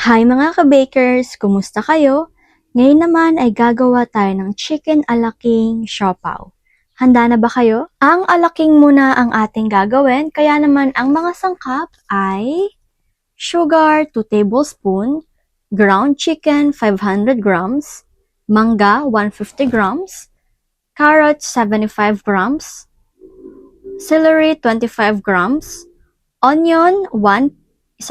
Hi mga ka-bakers! Kumusta kayo? Ngayon naman ay gagawa tayo ng chicken alaking siopaw. Handa na ba kayo? Ang alaking muna ang ating gagawin, kaya naman ang mga sangkap ay sugar 2 tablespoon, ground chicken 500 grams, mangga 150 grams, carrots 75 grams, celery 25 grams, onion 1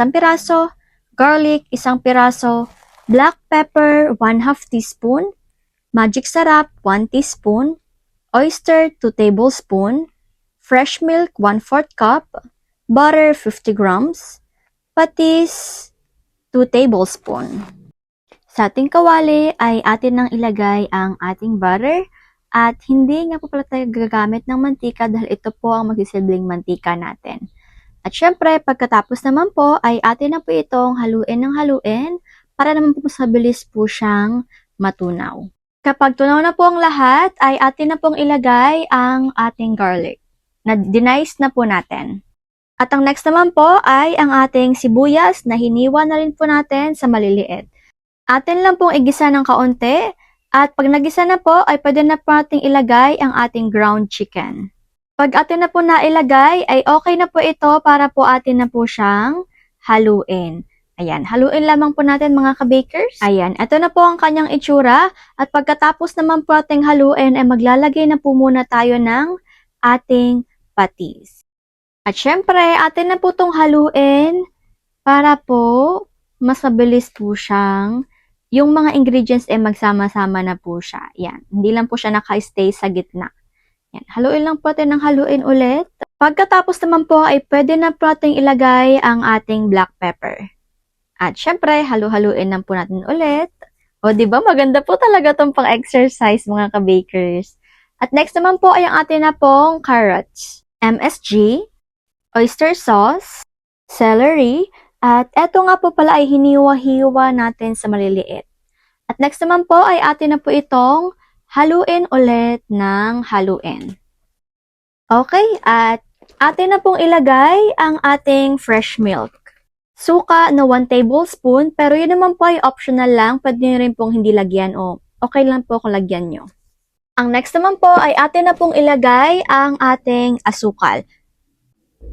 piraso, garlic 1 piraso, black pepper 1/2 teaspoon, magic sarap 1 teaspoon, oyster 2 tablespoon, fresh milk 1/4 cup, butter 50 grams, patis 2 tablespoon. Sa ating kawali ay atin nang ilagay ang ating butter at hindi nga po pala tayo gagamit ng mantika dahil ito po ang magsisilbing mantika natin. At syempre, pagkatapos naman po ay atin na po itong haluin ng haluin para naman po sa bilis po siyang matunaw. Kapag tunaw na po ang lahat, ay atin na pong ilagay ang ating garlic na dinice na po natin. At ang next naman po ay ang ating sibuyas na hiniwa na rin po natin sa maliliit. Atin lang pong igisa ng kaunti at pag nagisa na po ay pwede na po nating ilagay ang ating ground chicken. Pag atin na po nailagay, ay okay na po ito para po atin na po siyang haluin. Ayan, haluin lamang po natin mga ka-bakers. Ayan, ito na po ang kanyang itsura. At pagkatapos naman po ating haluin, ay maglalagay na po muna tayo ng ating patis. At syempre, atin na po itong haluin para po mas mabilis po siyang yung mga ingredients ay magsama-sama na po siya. Ayan, hindi lang po siya naka-stay sa gitna. Yan, haluin lang po natin ng haluin ulit. Pagkatapos naman po ay pwede na po natin ilagay ang ating black pepper. At syempre, halu-haluin lang po natin ulit. O diba, maganda po talaga itong pang-exercise mga ka-bakers. At next naman po ay ang atin na pong carrots, MSG, oyster sauce, celery, at eto nga po pala ay hiniwa-hiwa natin sa maliliit. At next naman po ay atin na po itong haluin ulit ng haluin. Okay, at atin na pong ilagay ang ating fresh milk. Suka na 1 tablespoon, pero yun naman po ay optional lang. Pwede nyo rin pong hindi lagyan o okay lang po kung lagyan nyo. Ang next naman po ay atin na pong ilagay ang ating asukal.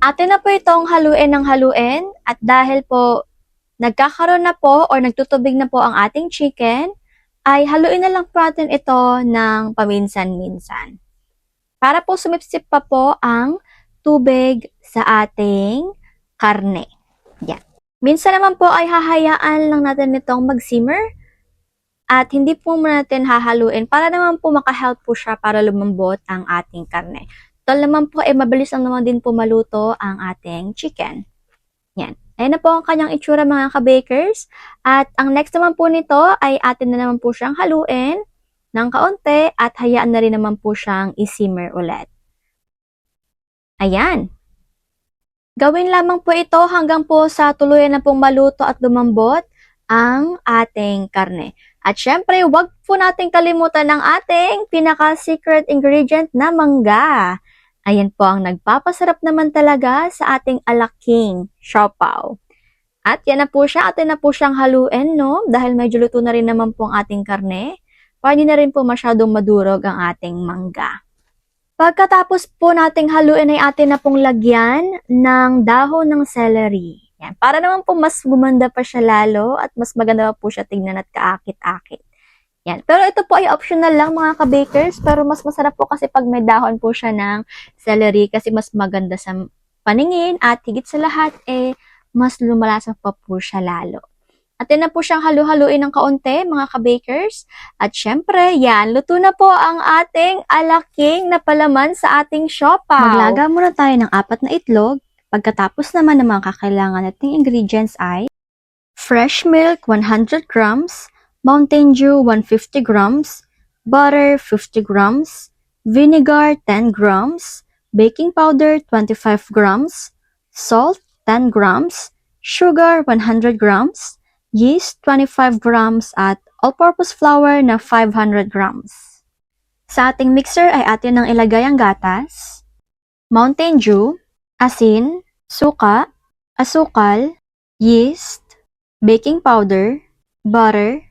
Atin na po itong haluin ng haluin at dahil po nagkakaroon na po o nagtutubig na po ang ating chicken, ay haluin na lang po natin ito ng paminsan-minsan. Para po sumipsip pa po ang tubig sa ating karne. Yan. Minsan naman po ay hahayaan lang natin itong mag-simmer at hindi po muna natin hahaluin para naman po makahelp po siya para lumambot ang ating karne. Total naman po ay mabilis lang naman din po maluto ang ating chicken. Yan. Ayan na po ang kanyang itsura mga ka-bakers. At ang next naman po nito ay atin na naman po siyang haluin ng kaunti at hayaan na rin naman po siyang i-simmer ulit. Ayan. Gawin lamang po ito hanggang po sa tuluyan na pong maluto at lumambot ang ating karne. At syempre, huwag po natin kalimutan ng ating pinaka-secret ingredient na mangga. Ayan po ang nagpapasarap naman talaga sa ating alaking siopaw. At yan na po siya, atin na po siyang haluin, no? Dahil medyo luto na rin naman po ang ating karne. Para hindi na rin po masyadong madurog ang ating mangga. Pagkatapos po nating haluin ay atin na pong lagyan ng dahon ng celery. Yan, para naman po mas gumanda pa siya lalo at mas maganda pa po siya tignan at kaakit-akit. Yan. Pero ito po ay optional lang mga ka-bakers, pero mas masarap po kasi pag may dahon po siya ng celery kasi mas maganda sa paningin at higit sa lahat mas lumalasa pa po siya lalo. At yun na po siyang halu-haluin ng kaunti mga ka-bakers. At syempre, yan, luto na po ang ating alaking na palaman sa ating siopaw. Maglaga muna tayo ng 4 na itlog. Pagkatapos naman ng mga kakailangan nating ingredients ay fresh milk 100 grams, Mountain Dew 150 grams, butter 50 grams, vinegar 10 grams, baking powder 25 grams, salt 10 grams, sugar 100 grams, yeast 25 grams at all-purpose flour na 500 grams. Sa ating mixer ay atin nang ilagay ang gatas, Mountain Dew, asin, suka, asukal, yeast, baking powder, butter.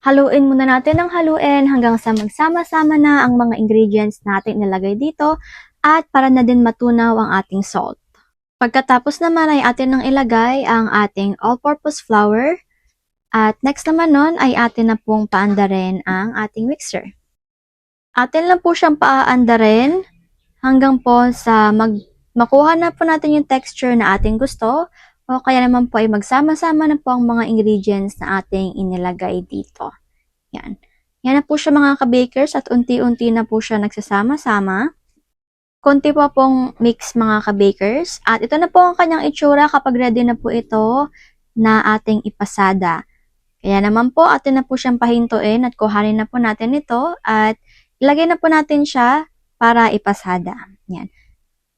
Haluin muna natin ng haluin hanggang sa magsama-sama na ang mga ingredients natin nilagay dito at para na din matunaw ang ating salt. Pagkatapos naman ay atin nang ilagay ang ating all-purpose flour at next naman nun ay atin na pong paandarin ang ating mixer. Atin lang po siyang paaandarin hanggang po sa makuha na po natin yung texture na ating gusto o kaya naman po ay magsama-sama na po ang mga ingredients na ating inilagay dito. Yan. Yan na po siya mga ka-bakers at unti-unti na po siya nagsasama-sama. Konti po pong mix mga ka-bakers. At ito na po ang kanyang itsura kapag ready na po ito na ating ipasada. Kaya naman po atin na po siyang pahintuin at kuhanin na po natin ito at ilagay na po natin siya para ipasada. Yan.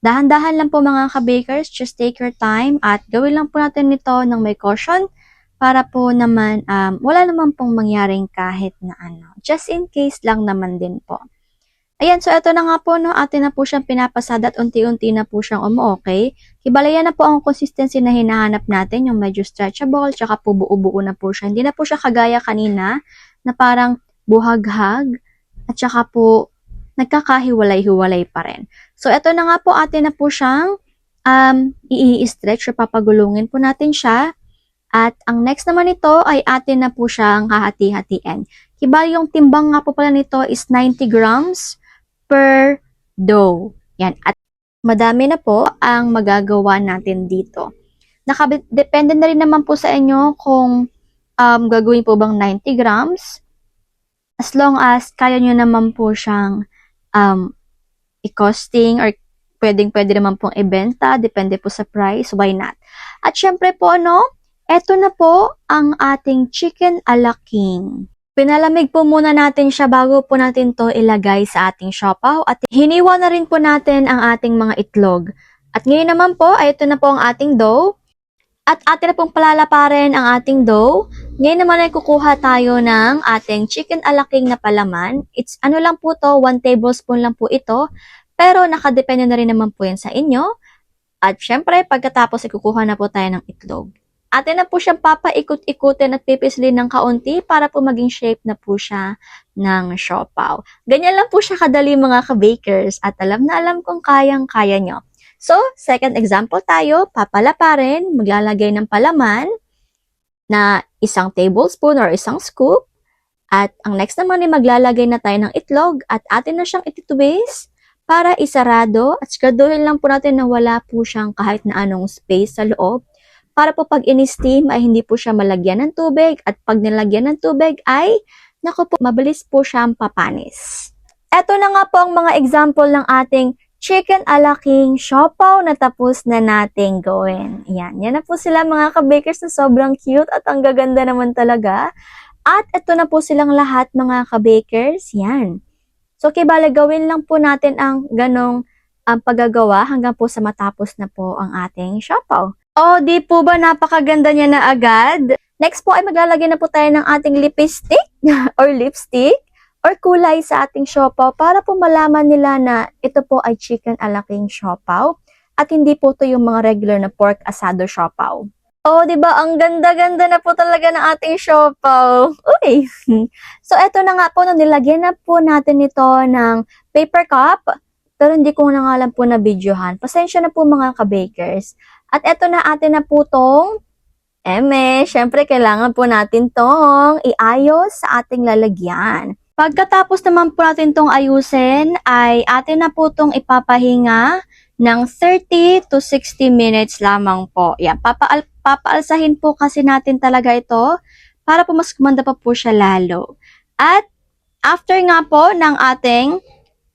Dahan-dahan lang po mga ka-bakers, just take your time at gawin lang po natin ito ng may caution para po naman wala naman pong mangyaring kahit na ano. Just in case lang naman din po. Ayan, so ito na nga po, no, atin na po siyang pinapasada at unti-unti na po siyang okay. Kibalayan na po ang consistency na hinahanap natin, yung medyo stretchable, tsaka po buo-buo na po siya. Hindi na po siya kagaya kanina na parang buhaghag at tsaka po nagkakahiwalay-hiwalay pa rin. So, ito na nga po, atin na po siyang i-stretch or papagulungin po natin siya. At ang next naman nito ay atin na po siyang hahati-hatiin. Kibali yung timbang nga po pala nito is 90 grams per dough. Yan. At madami na po ang magagawa natin dito. Depende na rin naman po sa inyo kung gagawin po bang 90 grams. As long as kaya nyo naman po siyang i-costing or pwedeng-pwede naman pong ibenta. Depende po sa price. Why not? At syempre po, eto na po ang ating chicken a la king. Pinalamig po muna natin siya bago po natin to ilagay sa ating siopaw at hiniwa na rin po natin ang ating mga itlog. At ngayon naman po ay ito na po ang ating dough. At atin na pong palalaparin ang ating dough. Ngayon naman ay kukuha tayo ng ating chicken a la king na palaman. It's ano lang po to, 1 tablespoon lang po ito. Pero nakadepende na rin naman po yan sa inyo. At syempre, pagkatapos kukuha na po tayo ng itlog. Atin na po siyang papaikot-ikutin at pipislin ng kaunti para po maging shape na po siya ng siopaw. Ganyan lang po siya kadali mga ka-bakers at alam na alam kung kayang-kaya nyo. So, second example tayo, papalaparin, maglalagay ng palaman na 1 tablespoon or 1 scoop. At ang next naman ay maglalagay na tayo ng itlog at atin na siyang ititwist para isarado at siguraduhin lang po natin na wala po siyang kahit na anong space sa loob. Para po pag in-steam ay hindi po siya malagyan ng tubig at pag nilagyan ng tubig ay, naku po, mabilis po siyang papanis. Ito na nga po ang mga example ng ating chicken a la king siopaw na tapos na nating gawin. Yan na po sila mga ka-bakers na sobrang cute at ang gaganda naman talaga. At ito na po silang lahat mga ka-bakers. Yan. So, kibale gawin lang po natin ang ganong paggagawa hanggang po sa matapos na po ang ating siopaw. Oh, di po ba napakaganda niya na agad? Next po ay maglalagay na po tayo ng ating lipstick or lipstick or kulay sa ating siopaw para po malaman nila na ito po ay chicken a la king siopaw at hindi po ito yung mga regular na pork asado siopaw. Oh, di ba ang ganda-ganda na po talaga ng ating siopaw. Uy. So eto na nga po, nilagyan na po natin ito ng paper cup. Pero hindi ko na nga lang po na videohan. Pasensya na po mga ka-bakers. At eto na atin na po tong syempre kailangan po natin tong iayos sa ating lalagyan. Pagkatapos naman po natin tong ayusin, ay atin na po tong ipapahinga ng 30 to 60 minutes lamang po. Yan, papaalsahin po kasi natin talaga ito para po mas kumanda pa po siya lalo. At after nga po ng ating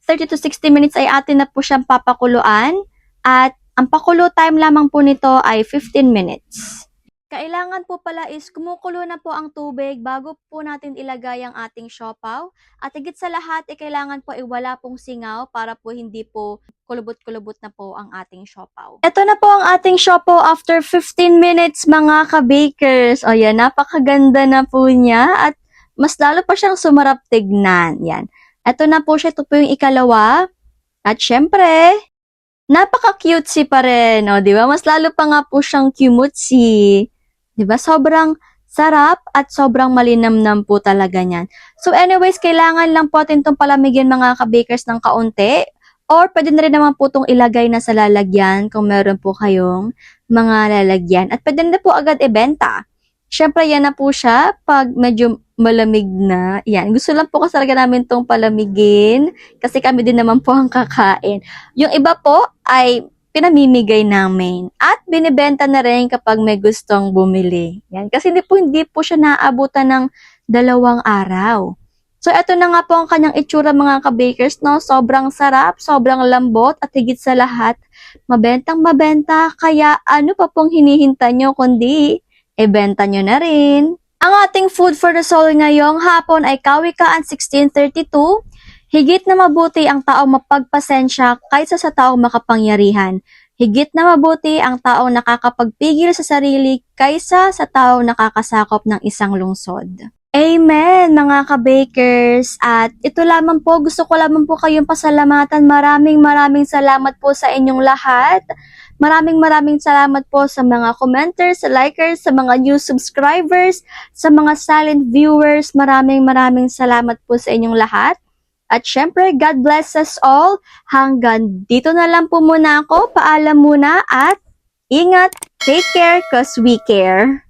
30 to 60 minutes ay atin na po siyang papakuluan at ang pakulo time lamang po nito ay 15 minutes. Kailangan po pala is kumukulo na po ang tubig bago po natin ilagay ang ating siopaw. At higit sa lahat, kailangan po iwala pong singaw para po hindi po kulubot-kulubot na po ang ating siopaw. Ito na po ang ating siopaw after 15 minutes mga ka-bakers. O yan, napakaganda na po niya at mas lalo pa siyang sumarap tignan. Yan. Ito na po siya, ito po yung ikalawa. At syempre, napaka-cutesy pa rin, o, di ba? Mas lalo pa nga po siyang cutesy. Di ba? Sobrang Sarap at sobrang malinamnam po talaga niyan. So anyways, kailangan lang po atin itong palamigin mga ka-bakers ng kaunti. Or pwede na rin naman po itong ilagay na sa lalagyan kung meron po kayong mga lalagyan. At pwede na po agad ibenta. Siyempre, yan na po siya pag medyo malamig na. Yan. Gusto lang po kasi talaga namin itong palamigin kasi kami din naman po ang kakain. Yung iba po ay pinamimigay namin. At binibenta na rin kapag may gustong bumili. Yan. Kasi hindi po siya naaabutan ng 2 araw. So, ito na nga po ang kanyang itsura mga ka-bakers, no? Sobrang sarap, sobrang lambot, at higit sa lahat, mabentang mabenta. Kaya ano pa pong hinihintay nyo kundi ibenta nyo na rin. Ang ating food for the soul ngayong hapon ay Kawikaan 16:32. Higit na mabuti ang taong mapagpasensya kaysa sa taong makapangyarihan. Higit na mabuti ang taong nakakapagpigil sa sarili kaysa sa taong nakakasakop ng isang lungsod. Amen, mga ka-bakers. At ito lamang po, gusto ko lamang po kayong pasalamatan. Maraming salamat po sa inyong lahat. Maraming salamat po sa mga commenters, sa likers, sa mga new subscribers, sa mga silent viewers. Maraming salamat po sa inyong lahat. At syempre, God bless us all. Hanggang dito na lang po muna ako. Paalam muna at ingat. Take care, cause we care.